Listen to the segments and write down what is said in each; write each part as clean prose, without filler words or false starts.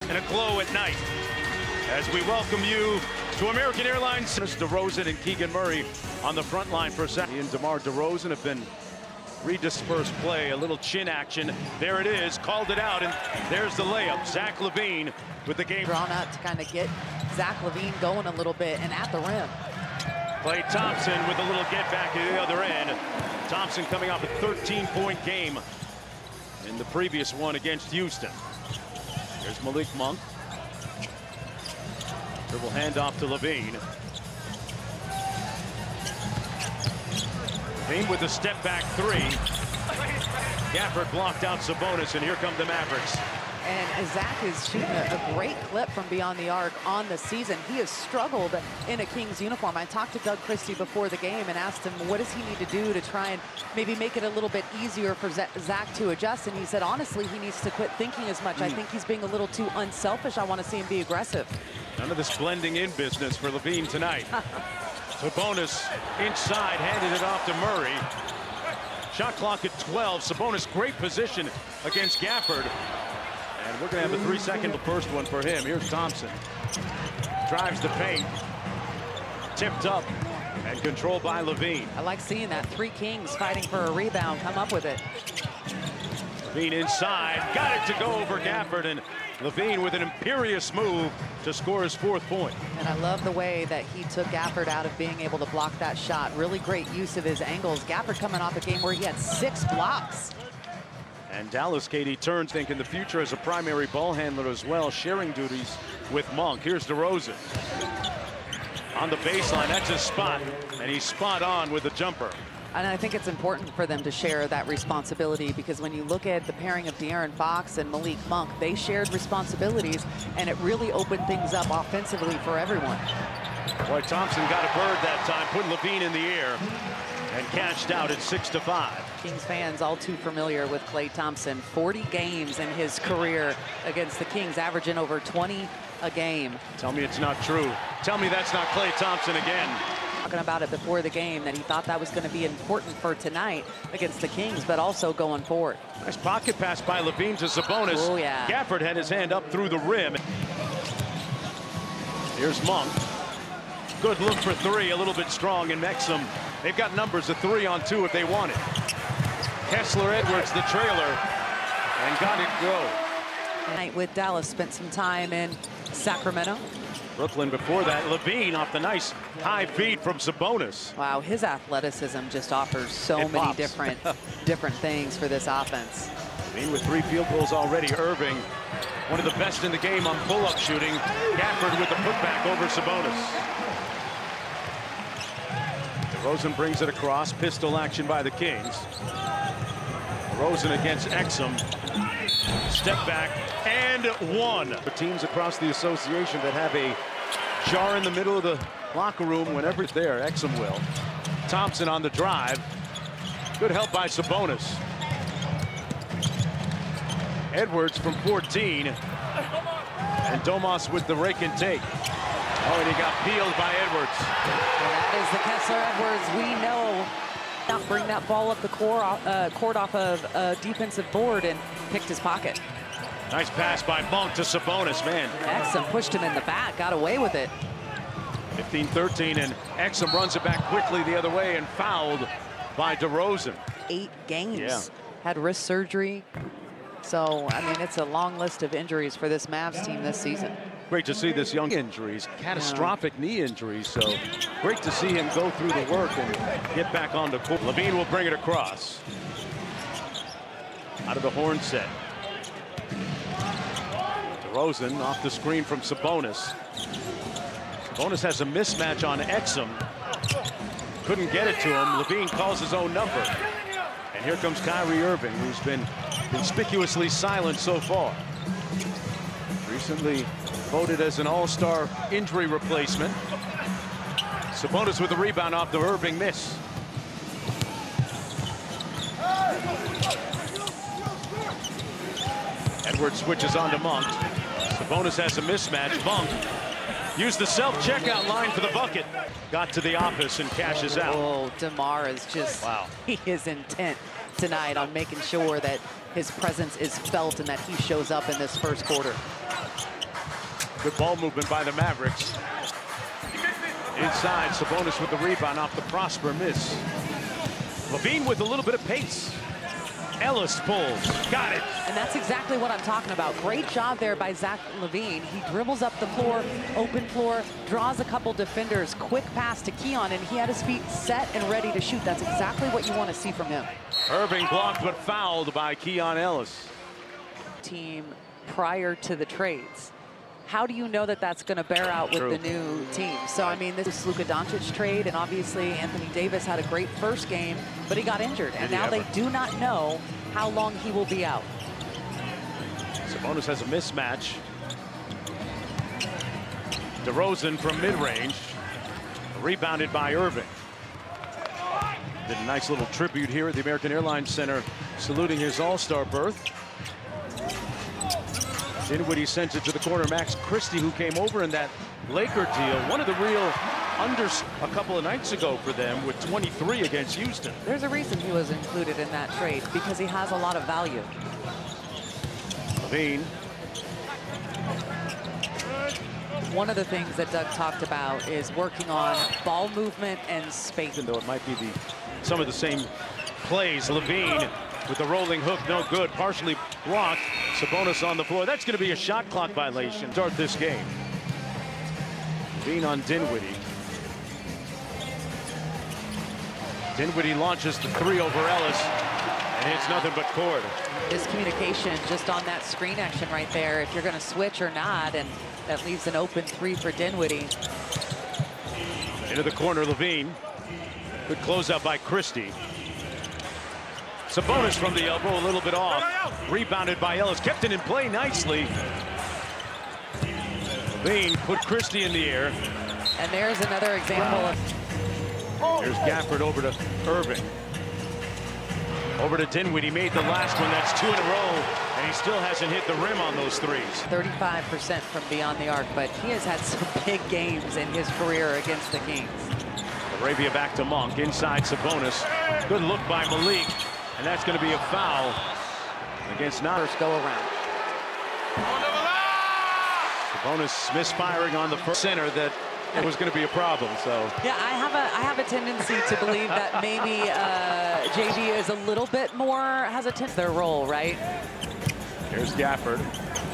and a glow at night. As we welcome you to American Airlines. DeRozan and Keegan Murray on the front line for a second. He and DeMar DeRozan have been redispersed play, a little chin action. There it is, called it out, and there's the layup. Zach LaVine with the game. Drawn up to kind of get Zach LaVine going a little bit and at the rim. Klay Thompson with a little get back at the other end. Thompson coming off a 13-point game in the previous one against Houston. There's Malik Monk. Dribble handoff to LaVine. LaVine with a step back three. Gafford blocked out Sabonis, and here come the Mavericks. And Zach is shooting a great clip from beyond the arc on the season. He has struggled in a Kings uniform. I talked to Doug Christie before the game and asked him what does he need to do to try and maybe make it a little bit easier for Zach to adjust. And he said, honestly, he needs to quit thinking as much. I think he's being a little too unselfish. I want to see him be aggressive. None of this blending in business for LaVine tonight. Sabonis inside, handed it off to Murray. Shot clock at 12. Sabonis, great position against Gafford. And we're going to have a 3-second first one for him. Here's Thompson. Drives the paint. Tipped up and controlled by LaVine. I like seeing that. 3 Kings fighting for a rebound. Come up with it. LaVine inside. Got it to go over Gafford. And LaVine with an imperious move to score his 4th point. And I love the way that he took Gafford out of being able to block that shot. Really great use of his angles. Gafford coming off a game where he had 6 blocks. And Dallas, Katie, turns thinking the future as a primary ball handler as well, sharing duties with Monk. Here's DeRozan. On the baseline, that's his spot. And he's spot on with the jumper. And I think it's important for them to share that responsibility, because when you look at the pairing of De'Aaron Fox and Malik Monk, they shared responsibilities, and it really opened things up offensively for everyone. Boy, Thompson got a bird that time, put LaVine in the air, and cashed out at 6-5. Kings fans all too familiar with Klay Thompson. 40 games in his career against the Kings, averaging over 20 a game. Tell me it's not true. Tell me that's not Klay Thompson again. Talking about it before the game, that he thought that was going to be important for tonight against the Kings, but also going forward. Nice pocket pass by LaVine to Sabonis. Oh, yeah. Gafford had his hand up through the rim. Here's Monk. Good look for 3, a little bit strong in Exum. They've got numbers of 3 on 2 if they want it. Kessler Edwards, the trailer, and got it go. Tonight with Dallas, spent some time in Sacramento. Brooklyn before that. LaVine off the nice high feed from Sabonis. Wow, his athleticism just offers so many different things for this offense. LaVine with 3 field goals already. Irving, one of the best in the game on pull-up shooting. Gafford with the putback over Sabonis. DeRozan brings it across. Pistol action by the Kings. DeRozan against Exum. Step back and 1. The teams across the association that have a jar in the middle of the locker room whenever it's there. Exum will. Thompson on the drive. Good help by Sabonis. Edwards from 14. And Domas with the rake and take. Oh, and he got peeled by Edwards. And that is the Kessler Edwards we know. Now bring that ball up the court off of a defensive board and picked his pocket. Nice pass by Monk to Sabonis, man. Exum pushed him in the back, got away with it. 15-13, and Exum runs it back quickly the other way and fouled by DeRozan. 8 games. Yeah. Had wrist surgery. So, I mean, it's a long list of injuries for this Mavs team this season. Great to see this young injuries, catastrophic knee injuries. So great to see him go through the work and get back on the court. LaVine will bring it across. Out of the horn set. DeRozan off the screen from Sabonis. Sabonis has a mismatch on Exum. Couldn't get it to him. LaVine calls his own number. And here comes Kyrie Irving, who's been conspicuously silent so far. Recently voted as an all-star injury replacement. Sabonis with a rebound off the Irving miss. Edwards switches on to Monk. Sabonis has a mismatch. Monk used the self-checkout line for the bucket. Got to the office and cashes out. Oh, DeMar is just, he is intent tonight on making sure that his presence is felt and that he shows up in this first quarter. Good ball movement by the Mavericks. Inside, Sabonis with the rebound off the Prosper miss. LaVine with a little bit of pace. Ellis pulls, got it. And that's exactly what I'm talking about. Great job there by Zach LaVine. He dribbles up the floor, open floor, draws a couple defenders, quick pass to Keon, and he had his feet set and ready to shoot. That's exactly what you want to see from him. Irving blocked but fouled by Keon Ellis. Team prior to the trades. How do you know that that's going to bear out with the new team? So, I mean, this is Luka Doncic trade, and obviously Anthony Davis had a great first game, but he got injured. And now they do not know how long he will be out. Sabonis has a mismatch. DeRozan from mid-range. Rebounded by Irving. Did a nice little tribute here at the American Airlines Center, saluting his All-Star berth. Dinwiddie sends it to the corner. Max Christie, who came over in that Laker deal, one of the real unders a couple of nights ago for them with 23 against Houston. There's a reason he was included in that trade, because he has a lot of value. LaVine. One of the things that Doug talked about is working on ball movement and spacing. Though it might be some of the same plays. LaVine with the rolling hook, no good, partially blocked. Sabonis on the floor. That's going to be a shot clock violation. Start this game. LaVine on Dinwiddie. Dinwiddie launches the three over Ellis, and hits nothing but cord. Miscommunication just on that screen action right there, if you're going to switch or not, and that leaves an open three for Dinwiddie. Into the corner, LaVine. Good closeout by Christie. Sabonis from the elbow, a little bit off. Rebounded by Ellis, kept it in play nicely. LaVine put Christie in the air. And there's another example of... There's Gafford over to Irving. Over to Dinwiddie, made the last one. That's 2 in a row, and he still hasn't hit the rim on those threes. 35% from beyond the arc, but he has had some big games in his career against the Kings. Arabia back to Monk, inside Sabonis. Good look by Malik, and that's going to be a foul against Niners. Go around. Sabonis misfiring on the first center that it was going to be a problem. So yeah, I have a tendency to believe that maybe JV is a little bit more hesitant their role, right? Here's Gafford.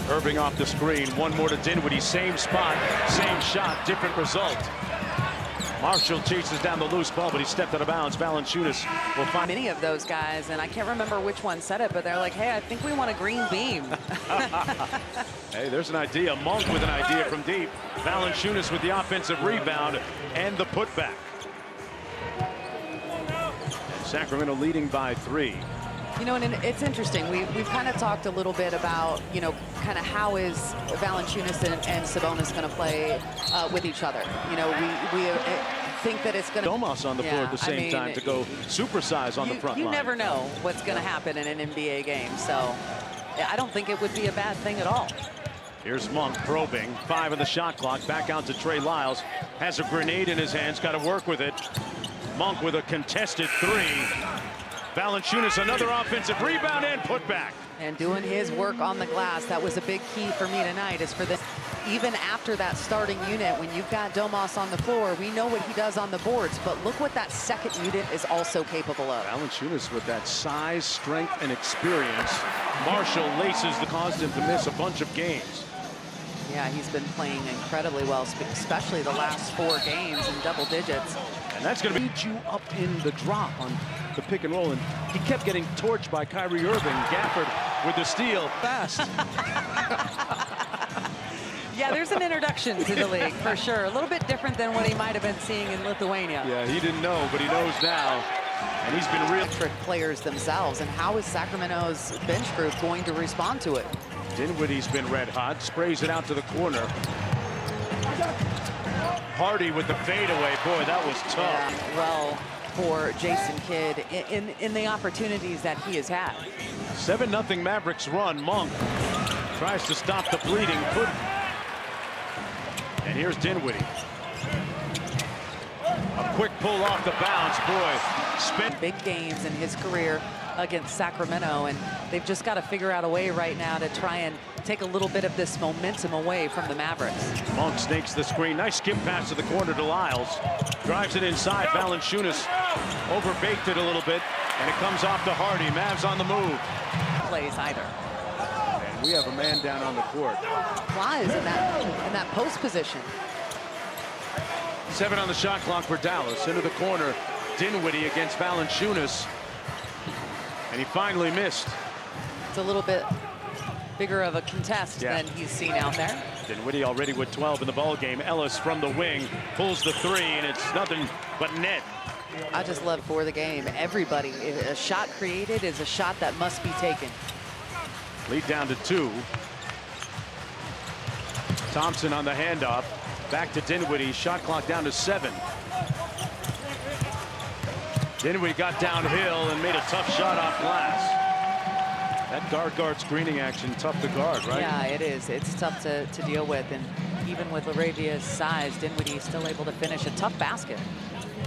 Irving off the screen. One more to Dinwiddie. Same spot, same shot, different result. Marshall chases down the loose ball, but he stepped out of bounds. Valanciunas will find many of those guys, and I can't remember which one said it, but they're like, hey, I think we want a green beam. Hey, there's an idea. Monk with an idea from deep. Valanciunas with the offensive rebound and the putback. Sacramento leading by 3. You know, and it's interesting. We've kind of talked a little bit about, you know, kind of how is Valanciunas and Sabonis going to play with each other. You know, we think that it's going to... Domas on the floor at the same time to go supersize on the front line. You never know what's going to happen in an NBA game, so I don't think it would be a bad thing at all. Here's Monk probing. 5 on the shot clock. Back out to Trey Lyles. Has a grenade in his hands. Got to work with it. Monk with a contested 3. Valanciunas another offensive rebound and put back. And doing his work on the glass, that was a big key for me tonight, is for this. Even after that starting unit, when you've got Domas on the floor, we know what he does on the boards, but look what that second unit is also capable of. Valanciunas with that size, strength, and experience. Marshall laces the caused him to miss a bunch of games. Yeah, he's been playing incredibly well, especially the last 4 games in double digits. And that's going to lead you up in the drop on the pick and roll. And he kept getting torched by Kyrie Irving. Gafford with the steal. Fast. Yeah, there's an introduction to the league for sure. A little bit different than what he might have been seeing in Lithuania. Yeah, he didn't know, but he knows now. And he's been real trick players themselves. And how is Sacramento's bench group going to respond to it? Dinwiddie's been red hot. Sprays it out to the corner. Hardy with the fadeaway. Boy, that was tough. Yeah, well, for Jason Kidd in the opportunities that he has had. 7-0 Mavericks run. Monk tries to stop the bleeding. And here's Dinwiddie. A quick pull off the bounce. Boy, big games in his career. against Sacramento, and they've just got to figure out a way right now to try and take a little bit of this momentum away from the Mavericks. Monk snakes the screen. Nice skip pass to the corner to Lyles. Drives it inside. Valanciunas overbaked it a little bit, and it comes off to Hardy. Mavs on the move. Plays either. And we have a man down on the court. Flies in that post position. 7 on the shot clock for Dallas. Into the corner. Dinwiddie against Valanciunas. And he finally missed. It's a little bit bigger of a contest than he's seen out there. Dinwiddie already with 12 in the ball game. Ellis from the wing pulls the 3, and it's nothing but net. I just love for the game. Everybody, a shot created is a shot that must be taken. Lead down to 2. Thompson on the handoff. Back to Dinwiddie. Shot clock down to 7. Dinwiddie got downhill and made a tough shot off glass. That guard screening action, tough to guard, right? Yeah, it is. It's tough to deal with. And even with Laravia's size, Dinwiddie is still able to finish a tough basket.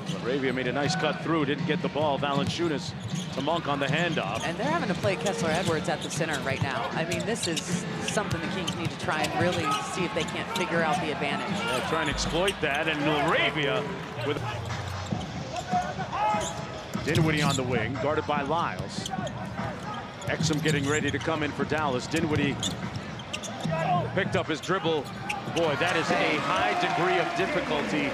Laravia made a nice cut through, didn't get the ball. Valanciunas to Monk on the handoff. And they're having to play Kessler Edwards at the center right now. I mean, this is something the Kings need to try and really see if they can't figure out the advantage. Yeah, try and exploit that, and Laravia with Dinwiddie on the wing, guarded by Lyles. Exum getting ready to come in for Dallas. Dinwiddie picked up his dribble. Boy, that is a high degree of difficulty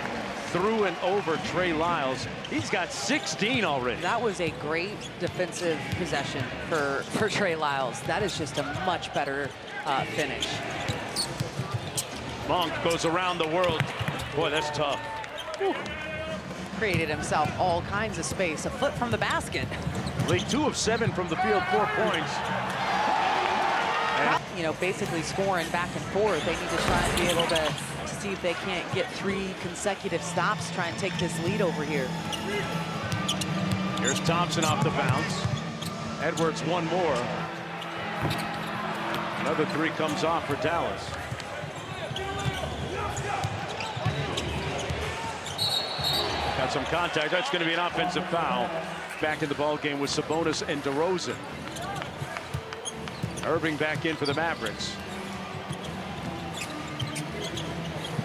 through and over Trey Lyles. He's got 16 already. That was a great defensive possession for Trey Lyles. That is just a much better finish. Monk goes around the world. Boy, that's tough. Whew. Created himself all kinds of space. A foot from the basket. League 2 of 7 from the field, 4 points. And you know, basically scoring back and forth. They need to try and be able to see if they can't get 3 consecutive stops, try and take this lead over here. Here's Thompson off the bounce. Edwards one more. Another 3 comes off for Dallas. Got some contact. That's going to be an offensive foul. Back in the ball game with Sabonis and DeRozan. Irving back in for the Mavericks.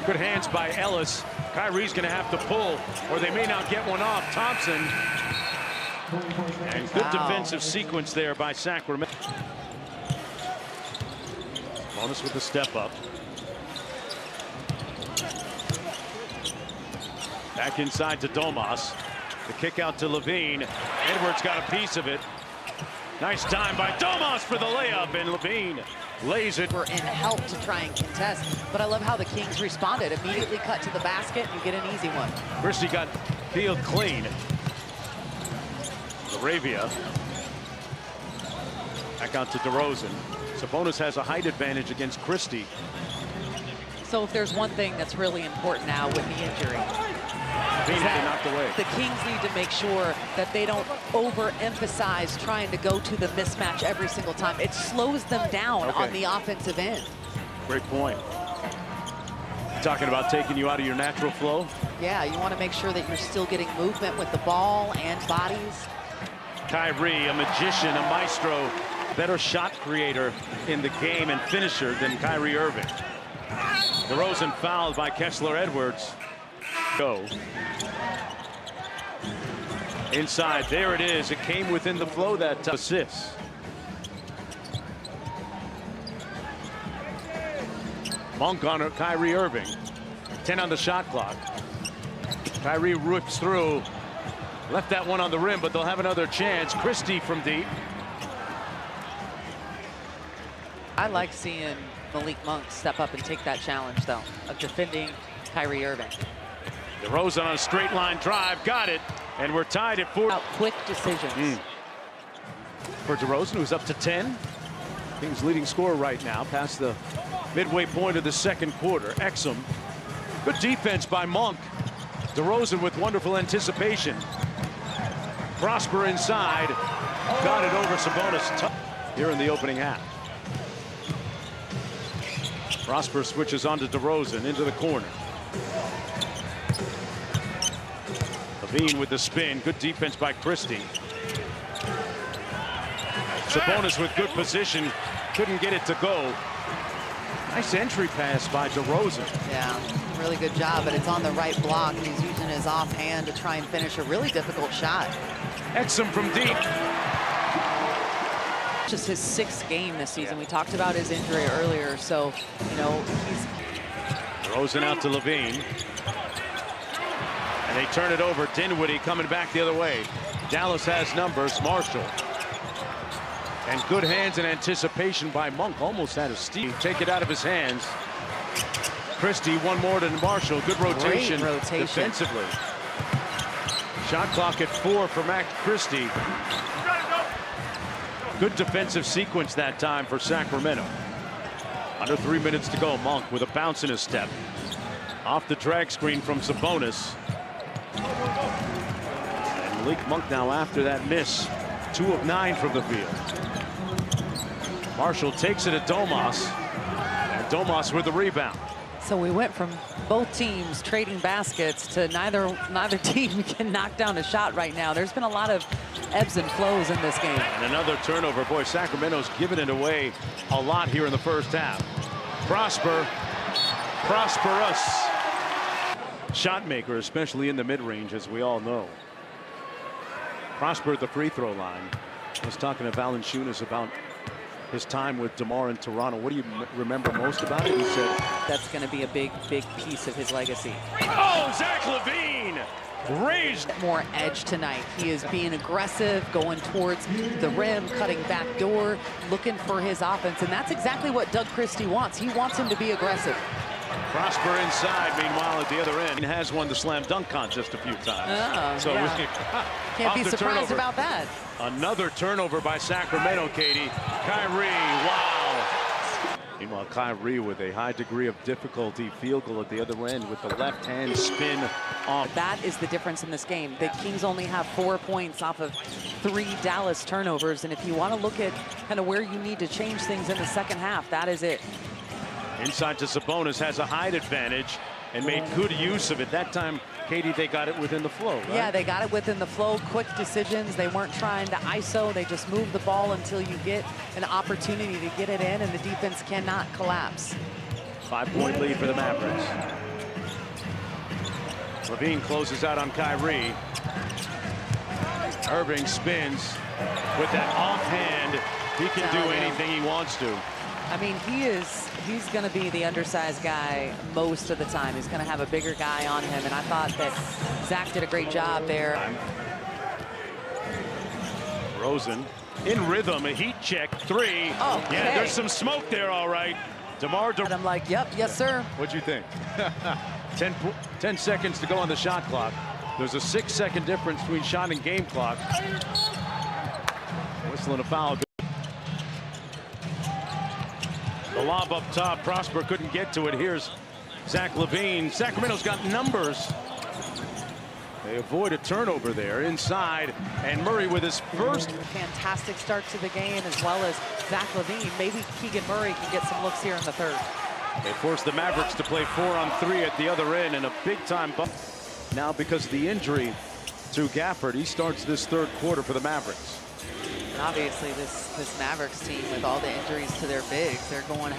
Good hands by Ellis. Kyrie's going to have to pull, or they may not get one off. Thompson. And good defensive sequence there by Sacramento. Bonus with the step up. Back inside to Domas. The kick out to Levine. Edwards got a piece of it. Nice time by Domas for the layup, and Levine lays it. We're in help to try and contest, but I love how the Kings responded. Immediately cut to the basket, and you get an easy one. Christie got field clean. Laravia. Back out to DeRozan. Sabonis has a height advantage against Christie. So if there's one thing that's really important now with the injury, the Kings need to make sure that they don't overemphasize trying to go to the mismatch every single time. It slows them down on the offensive end. Great point. Talking about taking you out of your natural flow. Yeah, you want to make sure that you're still getting movement with the ball and bodies. Kyrie, a magician, a maestro, better shot creator in the game and finisher than Kyrie Irving. DeRozan fouled by Kessler Edwards. Go. Inside, there it is. It came within the flow, that assist. Monk on Kyrie Irving. 10 on the shot clock. Kyrie rips through. Left that one on the rim, but they'll have another chance. Christie from deep. I like seeing Malik Monk step up and take that challenge, though, of defending Kyrie Irving. DeRozan on a straight line drive, got it, and we're tied at 4. Quick decisions. For DeRozan, who's up to 10. Kings leading scorer right now, past the midway point of the second quarter. Exum, good defense by Monk. DeRozan with wonderful anticipation. Prosper inside, got it over Sabonis here in the opening half. Prosper switches on to DeRozan into the corner. Levine with the spin. Good defense by Christie. Sabonis with good position, couldn't get it to go. Nice entry pass by DeRozan. Yeah, really good job, but it's on the right block. He's using his offhand to try and finish a really difficult shot. Exum from deep. Just his 6th game this season. We talked about his injury earlier, so, you know, he's... DeRozan out to Levine. And they turn it over. Dinwiddie coming back the other way. Dallas has numbers. Marshall. And good hands and anticipation by Monk. Almost had a steal. Take it out of his hands. Christie, one more to Marshall. Good rotation, defensively. Shot clock at 4 for Max Christie. Good defensive sequence that time for Sacramento. Under 3 minutes to go. Monk with a bounce in his step. Off the drag screen from Sabonis. And Malik Monk now after that miss. 2 of 9 from the field. Marshall takes it at Domas. And Domas with the rebound. So we went from both teams trading baskets to neither team can knock down a shot right now. There's been a lot of ebbs and flows in this game. And another turnover. Boy, Sacramento's given it away a lot here in the first half. Prosperous shot maker, especially in the mid-range, as we all know. Prosper at the free throw line. I was talking to Valanciunas about his time with DeMar in Toronto. What do you remember most about it? He said that's going to be a big piece of his legacy. Oh, Zach LaVine raised. More edge tonight. He is being aggressive, going towards the rim, cutting back door, looking for his offense. And that's exactly what Doug Christie wants. He wants him to be aggressive. Prosper inside, meanwhile, at the other end. He has won the slam dunk contest a few times. So yeah. Can't be surprised about that. Another turnover by Sacramento, Katie. Kyrie, wow. Meanwhile, Kyrie with a high degree of difficulty. Field goal at the other end with the left hand spin off. That is the difference in this game. The Kings only have 4 points off of 3 Dallas turnovers. And if you want to look at kind of where you need to change things in the second half, that is it. Inside to Sabonis, has a height advantage and made good use of it. That time, Katie, they got it within the flow, right? Yeah, they got it within the flow. Quick decisions. They weren't trying to ISO. They just moved the ball until you get an opportunity to get it in, and the defense cannot collapse. 5-point lead for the Mavericks. Levine closes out on Kyrie. Irving spins with that offhand. He can do anything he wants to. I mean, he's going to be the undersized guy most of the time. He's going to have a bigger guy on him, and I thought that Zach did a great job there. Rosen in rhythm, a heat check, 3. Oh, okay. Yeah, there's some smoke there, all right. DeMar. I'm like, yep, yes, sir. What'd you think? 10 seconds to go on the shot clock. There's a 6-second difference between shot and game clock. Whistling a foul. The lob up top. Prosper couldn't get to it. Here's Zach LaVine. Sacramento's got numbers. They avoid a turnover there inside. And Murray with his first. Fantastic start to the game, as well as Zach LaVine. Maybe Keegan Murray can get some looks here in the third. They force the Mavericks to play 4-on-3 at the other end, and a big-time bump. Now, because of the injury to Gafford, he starts this third quarter for the Mavericks. And obviously, this Mavericks team, with all the injuries to their bigs, they're going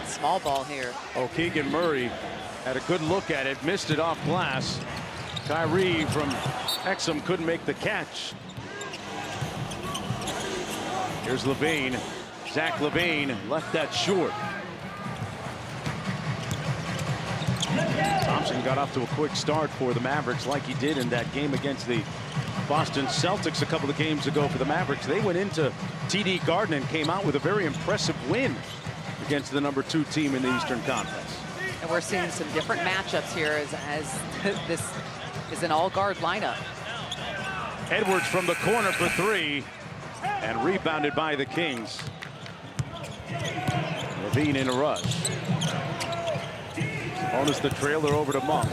small ball here. Oh, Keegan Murray had a good look at it, missed it off glass. Kyrie from Exum couldn't make the catch. Here's LaVine. Zach LaVine left that short. Thompson got off to a quick start for the Mavericks, like he did in that game against the Boston Celtics a couple of games ago for the Mavericks. They went into TD Garden and came out with a very impressive win against the #2 team in the Eastern Conference. And we're seeing some different matchups here as this is an all-guard lineup. Edwards from the corner for 3 and rebounded by the Kings. LaVine in a rush. Bonus the trailer over to Monk.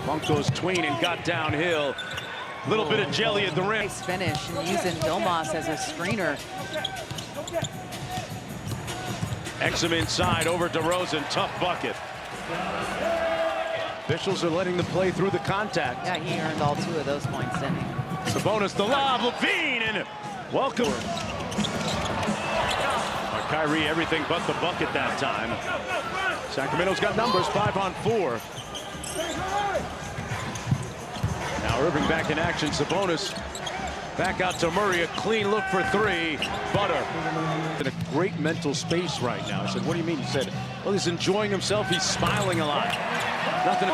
Monk goes tween and got downhill. Little bit of jelly at the rim. Nice finish, and using Domas as a screener. Exum inside over DeRozan. Tough bucket. Officials are letting them play through the contact. Yeah, he earned all 2 of those points, didn't he? Sabonis the lob. LaVine and welcome. Kyrie everything but the bucket that time. Sacramento's got numbers, 5 on 4. Now Irving back in action. Sabonis back out to Murray. A clean look for 3. Butter in a great mental space right now. I said, what do you mean? He said, well, he's enjoying himself. He's smiling a lot. Nothing.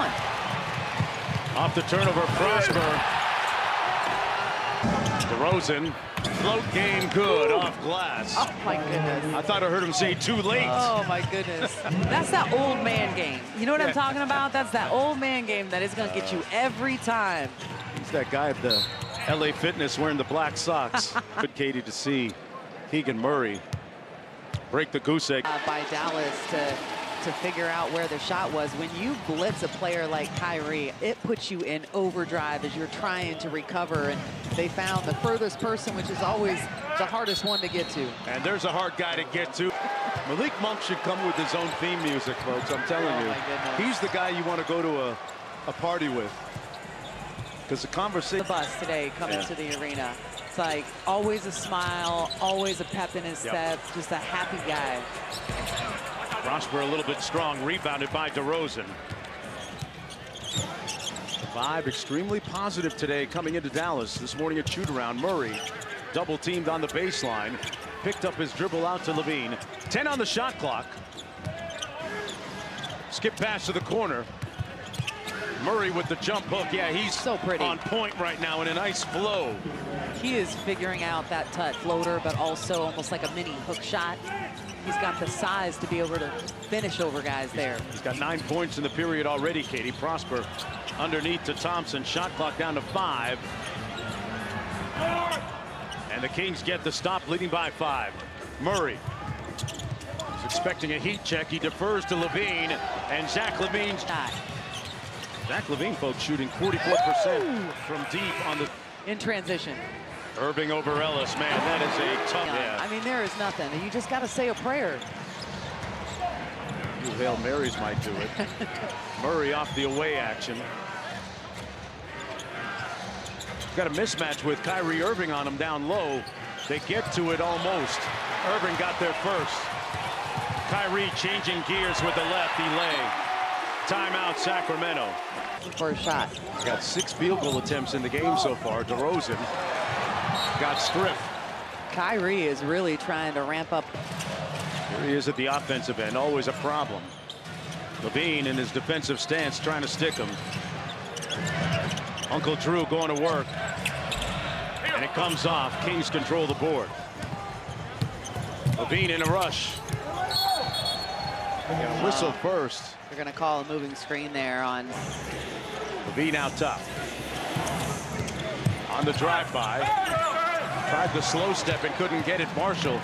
Off the turnover, Prosper. DeRozan. Float game good off glass. Oh, my goodness. I thought I heard him say too late. Oh, my goodness. That's that old man game. You know what I'm talking about? That's that old man game that is going to get you every time. He's that guy at the LA Fitness wearing the black socks. Good, Katie, to see Keegan Murray break the goose egg. By Dallas to figure out where the shot was. When you blitz a player like Kyrie, it puts you in overdrive as you're trying to recover. And they found the furthest person, which is always the hardest one to get to. And there's a hard guy to get to. Malik Monk should come with his own theme music, folks. I'm telling you. He's the guy you want to go to a party with. Because the conversation. The bus today coming to the arena. It's like always a smile, always a pep in his step, just a happy guy. Prosper a little bit strong, rebounded by DeRozan. The vibe extremely positive today coming into Dallas. This morning at shoot-around, Murray double teamed on the baseline, picked up his dribble out to Levine. 10 on the shot clock. Skip pass to the corner. Murray with the jump hook. Yeah, he's so pretty on point right now in a nice flow. He is figuring out that touch floater, but also almost like a mini hook shot. He's got the size to be able to finish over guys there. He's got 9 points in the period already, Katie. Prosper underneath to Thompson. Shot clock down to 5. And the Kings get the stop, leading by 5. Murray is expecting a heat check. He defers to Levine, and Zach Levine's shot. Zach Levine, folks, shooting 44% from deep on the in transition. Irving over Ellis, man, that is a tough. Yeah. I mean, there is nothing. You just got to say a prayer. You Hail Marys might do it. Murray off the away action. Got a mismatch with Kyrie Irving on him down low. They get to it almost. Irving got there first. Kyrie changing gears with the left. Delay. Timeout, Sacramento. First shot. Got 6 field goal attempts in the game so far. DeRozan got stripped. Kyrie is really trying to ramp up. Here he is at the offensive end, always a problem. Levine in his defensive stance trying to stick him. Uncle Drew going to work. And it comes off. Kings control the board. Levine in a rush. Got a whistle first. They're going to call a moving screen there on Levine out top. On the drive-by. Tried the slow step and couldn't get it. Marshall.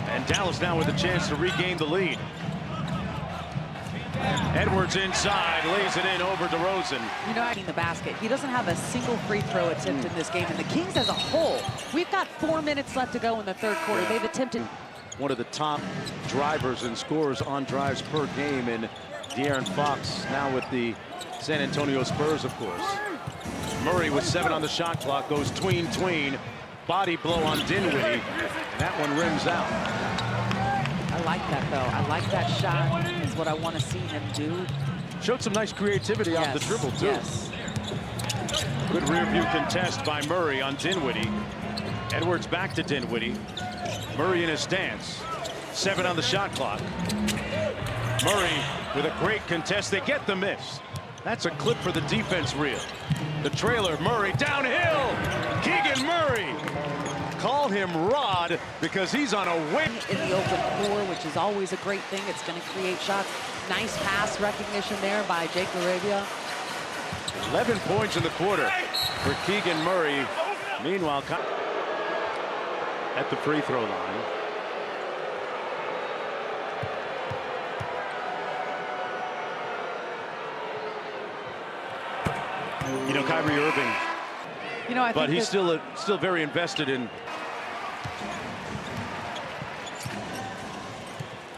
And Dallas now with a chance to regain the lead. Edwards inside, lays it in over DeRozan. You know, in the basket, he doesn't have a single free throw attempt in this game. And the Kings as a whole, we've got 4 minutes left to go in the third quarter. They've attempted. One of the top drivers and scorers on drives per game in De'Aaron Fox, now with the San Antonio Spurs, of course. Murray with 7 on the shot clock goes tween. Body blow on Dinwiddie. And that one rims out. I like that, though. I like that shot. It's what I want to see him do. Showed some nice creativity off the dribble, too. Yes. Good rear view contest by Murray on Dinwiddie. Edwards back to Dinwiddie. Murray in his stance. 7 on the shot clock. Murray with a great contest. They get the miss. That's a clip for the defense reel. The trailer, Murray downhill. Keegan Murray. Call him Rod because he's on a win. In the open floor, which is always a great thing. It's going to create shots. Nice pass recognition there by Jake Arabia. 11 points in the quarter for Keegan Murray. Meanwhile, at the free throw line. You know, Kyrie Irving. You know, I think he's still very invested in.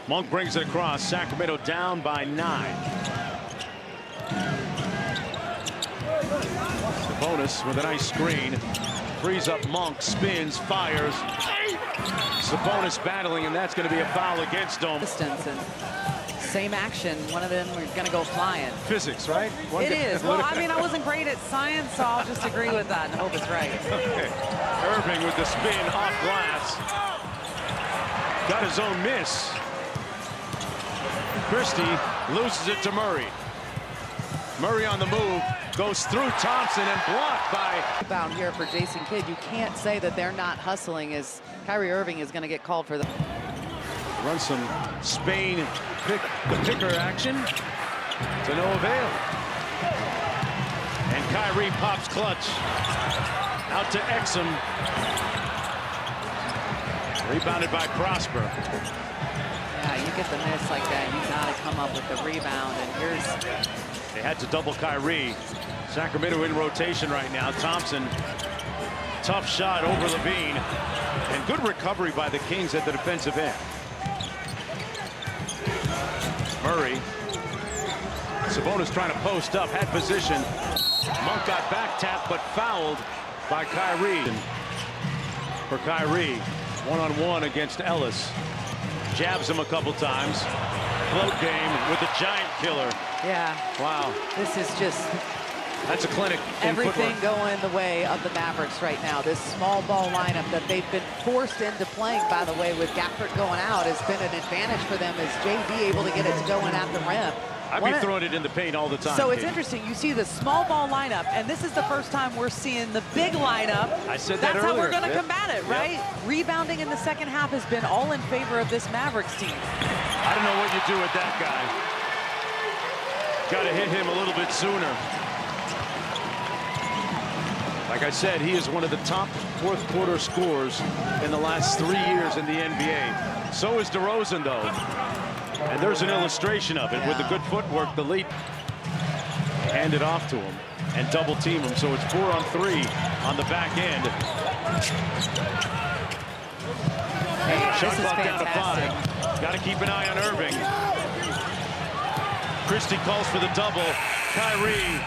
Monk brings it across. Sacramento down by 9. Sabonis with a nice screen. Frees up Monk, spins, fires. Sabonis battling, and that's going to be a foul against Dome. Distance and same action. One of them is going to go flying. Physics, right? It is. Well, I mean, I wasn't great at science, so I'll just agree with that and hope it's right. Okay. Irving with the spin off glass. Got his own miss. Christie loses it to Murray. Murray on the move, goes through Thompson and blocked by... Rebound here for Jason Kidd. You can't say that they're not hustling, as Kyrie Irving is going to get called for the... Run some Spain the picker action to no avail. And Kyrie pops clutch. Out to Exum. Rebounded by Prosper. Yeah, you get the miss like that, you got to come up with the rebound. And here's... They had to double Kyrie. Sacramento in rotation right now. Thompson, tough shot over Levine. And good recovery by the Kings at the defensive end. Murray. Sabonis trying to post up, had position. Monk got back tapped, but fouled by Kyrie. For Kyrie, one-on-one against Ellis. Jabs him a couple times. Float game with the giant killer. Yeah. Wow. This is just... That's a clinic in everything footwork. going the way of the Mavericks right now. This small ball lineup that they've been forced into playing, by the way, with Gafford going out, has been an advantage for them, as JD able to get it going at the rim. I'd be throwing it in the paint all the time. So it's interesting. You see the small ball lineup, and this is the first time we're seeing the big lineup. I said that That's earlier. how we're going to combat it, right? Rebounding in the second half has been all in favor of this Mavericks team. I don't know what you do with that guy. Got to hit him a little bit sooner. Like I said, he is one of the top fourth quarter scorers in the last 3 years in the NBA. So is DeRozan, though. And there's an illustration of it with the good footwork. The lead hand it off to him and double team him. So it's 4-on-3 on the back end. Hey, Shot this is clock down to fantastic. 5. Got to keep an eye on Irving. Christie calls for the double. Kyrie.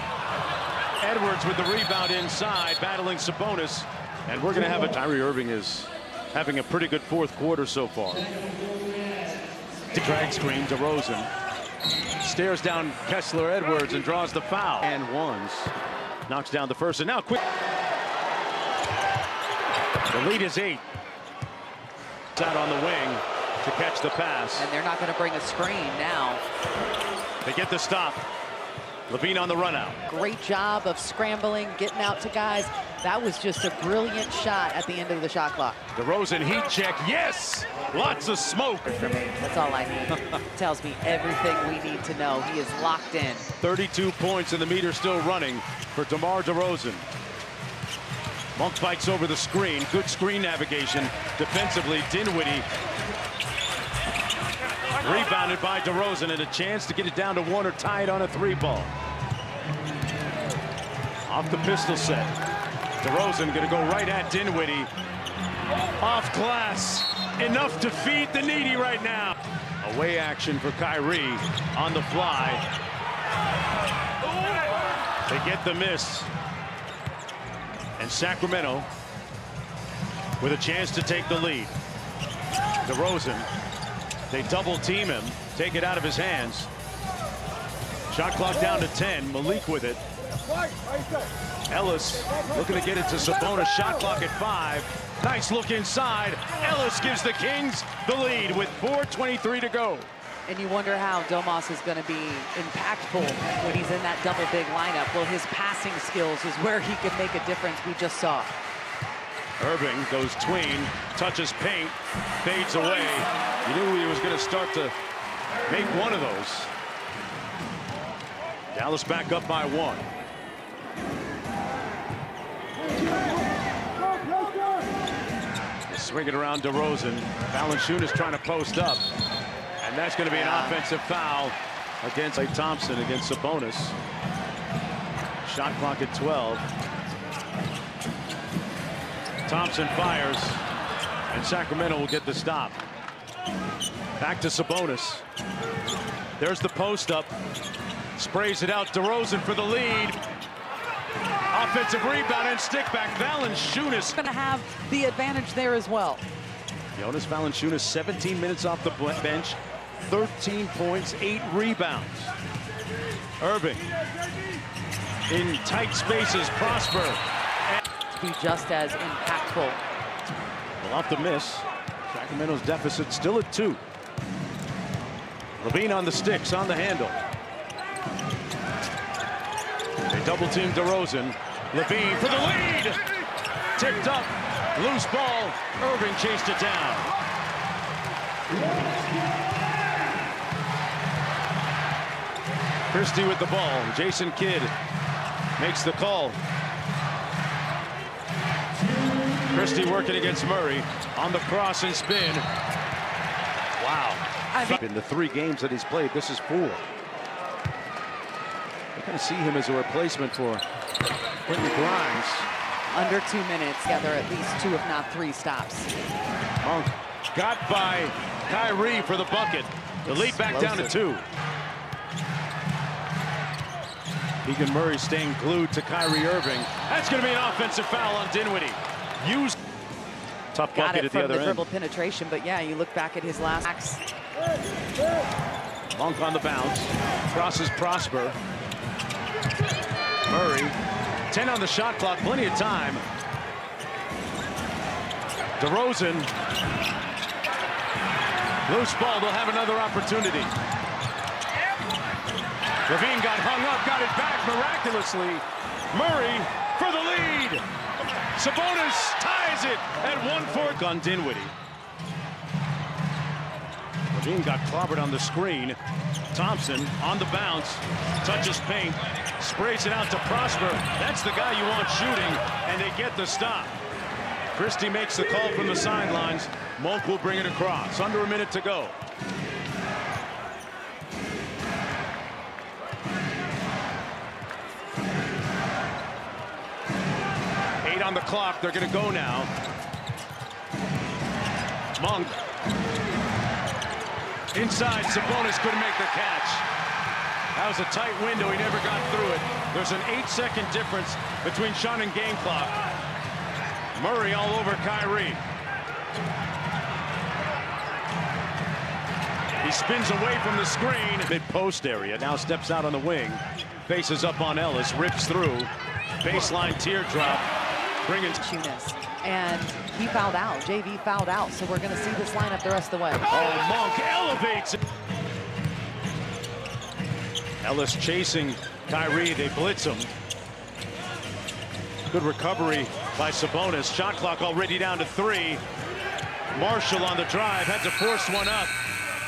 Edwards with the rebound inside, battling Sabonis. And we're going to have a... Kyrie Irving is having a pretty good fourth quarter so far. Drag screen, DeRozan. Stares down Kessler Edwards and draws the foul. And ones. Knocks down the first. And now quick. The lead is 8. Out on the wing to catch the pass. And they're not going to bring a screen now. They get the stop. Levine on the run out. Great job of scrambling, getting out to guys. That was just a brilliant shot at the end of the shot clock. DeRozan heat check. Yes! Lots of smoke. For me, that's all I need. Tells me everything we need to know. He is locked in. 32 points and the meter still running for DeMar DeRozan. Monk fights over the screen. Good screen navigation. Defensively, Dinwiddie. Rebounded by DeRozan and a chance to get it down to 1 or tie it on a 3-ball. Off the pistol set. DeRozan going to go right at Dinwiddie. Off glass. Enough to feed the needy right now. Away action for Kyrie on the fly. They get the miss. And Sacramento with a chance to take the lead. DeRozan. They double team him, take it out of his hands. Shot clock down to 10. Malik with it. Ellis looking to get it to Sabonis. Shot clock at 5. Nice look inside. Ellis gives the Kings the lead with 4:23 to go. And you wonder how Domas is going to be impactful when he's in that double big lineup. Well, his passing skills is where he can make a difference. We just saw. Irving goes tween, touches paint, fades away. You knew he was going to start to make one of those. Dallas back up by 1. Swing it around DeRozan. Valanciunas trying to post up. And that's going to be an offensive foul against Thompson against Sabonis. Shot clock at 12. Thompson fires, and Sacramento will get the stop. Back to Sabonis. There's the post up. Sprays it out. DeRozan for the lead. Offensive rebound and stick back. Valanciunas Going to have the advantage there as well. Jonas Valanciunas, 17 minutes off the bench, 13 points, 8 rebounds. Irving in tight spaces, Prosper. Be just as impactful. Well, off the miss. Sacramento's deficit still at 2. Levine on the sticks, on the handle. They double team DeRozan. Levine for the lead. Tipped up, loose ball. Irving chased it down. Christie with the ball. Jason Kidd makes the call. Christie working against Murray on the cross and spin. Wow. In the 3 games that he's played, this is 4. We're going to see him as a replacement for Quentin Grimes. Under 2 minutes, together at least 2, if not 3 stops. Monk got by Kyrie for the bucket. The lead back down to 2. Keegan Murray staying glued to Kyrie Irving. That's going to be an offensive foul on Dinwiddie. Used tough bucket at the other end. Dribble penetration, but yeah, you look back at his last acts. Monk on the bounce, crosses Prosper. Murray, 10 on the shot clock, plenty of time. DeRozan, loose ball, they'll have another opportunity. Levine got hung up, got it back miraculously. Murray for the lead. Sabonis ties it at 1-4 on Dinwiddie. Levine got clobbered on the screen. Thompson on the bounce, touches paint, sprays it out to Prosper. That's the guy you want shooting, and they get the stop. Christie makes the call from the sidelines. Monk will bring it across. Under a minute to go. On the clock, they're going to go now. Monk inside. Sabonis couldn't make the catch. That was a tight window. He never got through it. There's an 8-second difference between shot and game clock. Murray all over Kyrie. He spins away from the screen. Mid-post area. Now steps out on the wing. Faces up on Ellis. Rips through. Baseline teardrop. Bringing and he fouled out. JV fouled out, so we're going to see this lineup the rest of the way. Oh, Monk elevates it. Ellis chasing Kyrie. They blitz him. Good recovery by Sabonis. Shot clock already down to 3. Marshall on the drive had to force one up,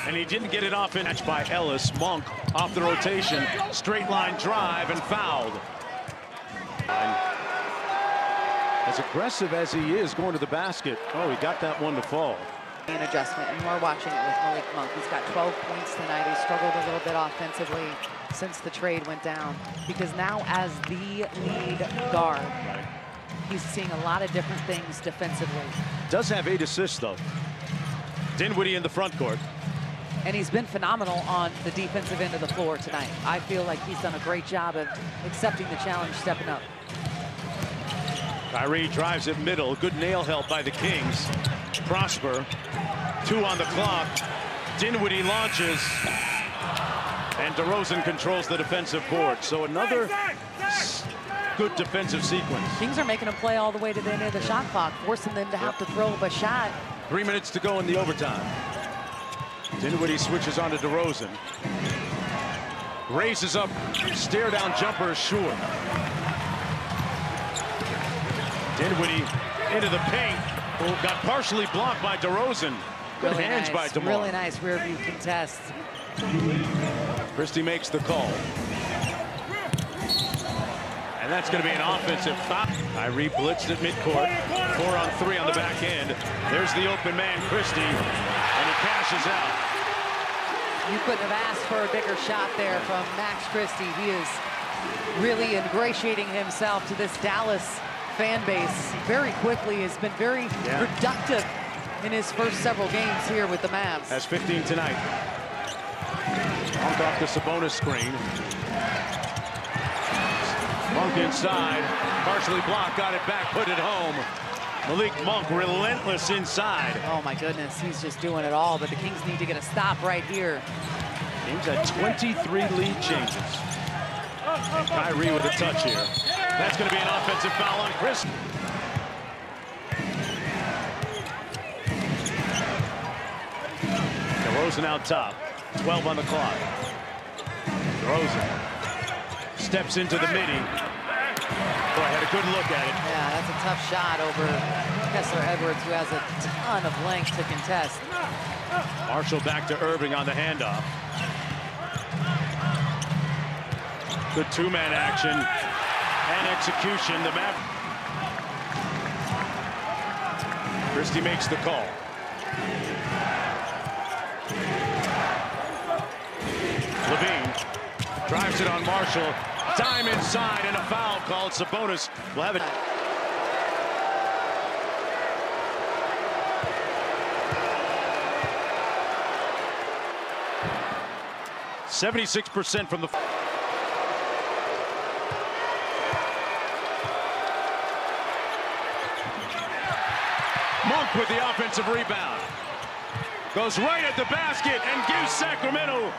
and he didn't get it off in. Match by Ellis. Monk off the rotation. Straight line drive and fouled. As aggressive as he is going to the basket. Oh, he got that one to fall. An adjustment, and we're watching it with Malik Monk. He's got 12 points tonight. He struggled a little bit offensively since the trade went down, because now as the lead guard, he's seeing a lot of different things defensively. Does have 8 assists, though. Dinwiddie in the front court. And he's been phenomenal on the defensive end of the floor tonight. I feel like he's done a great job of accepting the challenge, stepping up. Kyrie drives it middle. Good nail help by the Kings. Prosper. 2 on the clock. Dinwiddie launches. And DeRozan controls the defensive board. So another good defensive sequence. Kings are making a play all the way to the end of the shot clock, forcing them to have to throw up a shot. 3 minutes to go in the overtime. Dinwiddie switches on to DeRozan. Raises up. Stare down jumper is short. Dinwiddie into the paint. Oh, got partially blocked by DeRozan. Good really hands nice, by DeMar. Really nice rear view contest. Christie makes the call. And that's going to be an offensive foul. Kyrie blitzed at midcourt. 4 on 3 on the back end. There's the open man, Christie, and he cashes out. You couldn't have asked for a bigger shot there from Max Christie. He is really ingratiating himself to this Dallas fan base very quickly. Has been very productive in his first several games here with the Mavs. Has 15 tonight. Monk off the Sabonis screen. Monk inside, partially blocked, got it back, put it home. Malik Monk relentless inside. Oh my goodness, he's just doing it all, but the Kings need to get a stop right here. Kings at 23 lead changes. And Kyrie with a touch here. That's going to be an offensive foul on Christie. DeRozan out top. 12 on the clock. DeRozan steps into the midi. Boy, had a good look at it. Yeah, that's a tough shot over Kessler Edwards, who has a ton of length to contest. Marshall back to Irving on the handoff. Good two-man action and execution. The Mavericks. Christie makes the call. Levine drives it on Marshall. Time inside and a foul called. Sabonis will have it. .76% from the. Monk with the offensive rebound. Goes right at the basket and gives Sacramento.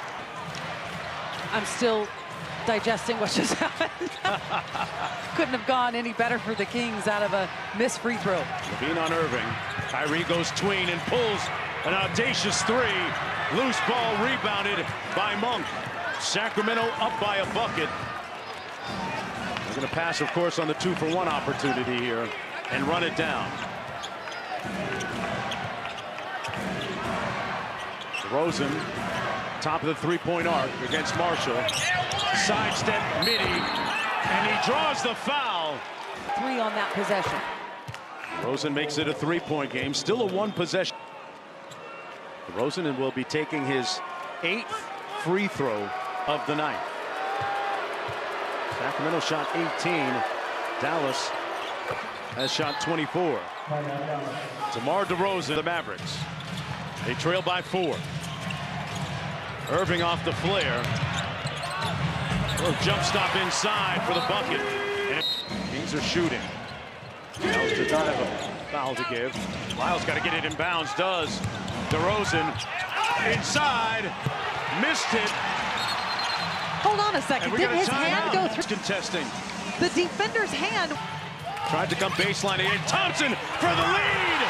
I'm still digesting what just happened. Couldn't have gone any better for the Kings out of a missed free throw. Levine on Irving. Kyrie goes tween and pulls an audacious three. Loose ball rebounded by Monk. Sacramento up by a bucket. They're going to pass, of course, on the 2-for-1 opportunity here and run it down. DeRozan, top of the three-point arc against Marshall. Sidestep midi, and he draws the foul. 3 on that possession. DeRozan makes it a three-point game, still a one-possession. DeRozan will be taking his 8th free throw of the night. Sacramento shot 18. Dallas has shot 24. DeMar DeRozan, the Mavericks. They trail by 4. Irving off the flare. Jump stop inside for the bucket. And Kings are shooting. Lyles does not have a foul to give. Lyles got to get it in bounds. Does. DeRozan inside. Missed it. Hold on a second. Did his hand go through? Contesting. The defender's hand. Tried to come baseline again. Thompson for the lead.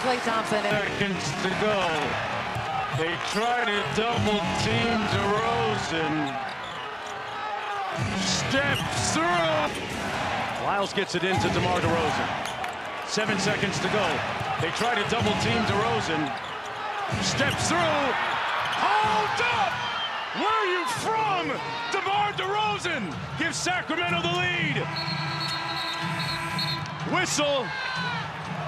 Klay Thompson. Seconds to go. They try to double team DeRozan. Steps through. Lyles gets it into DeMar DeRozan. 7 seconds to go. They try to double team DeRozan. Steps through. Hold up! Where are you from? DeMar DeRozan gives Sacramento the lead. Whistle.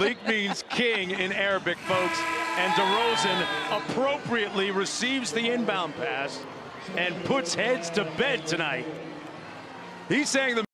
Leak means king in Arabic, folks. And DeRozan appropriately receives the inbound pass and puts heads to bed tonight. He's saying the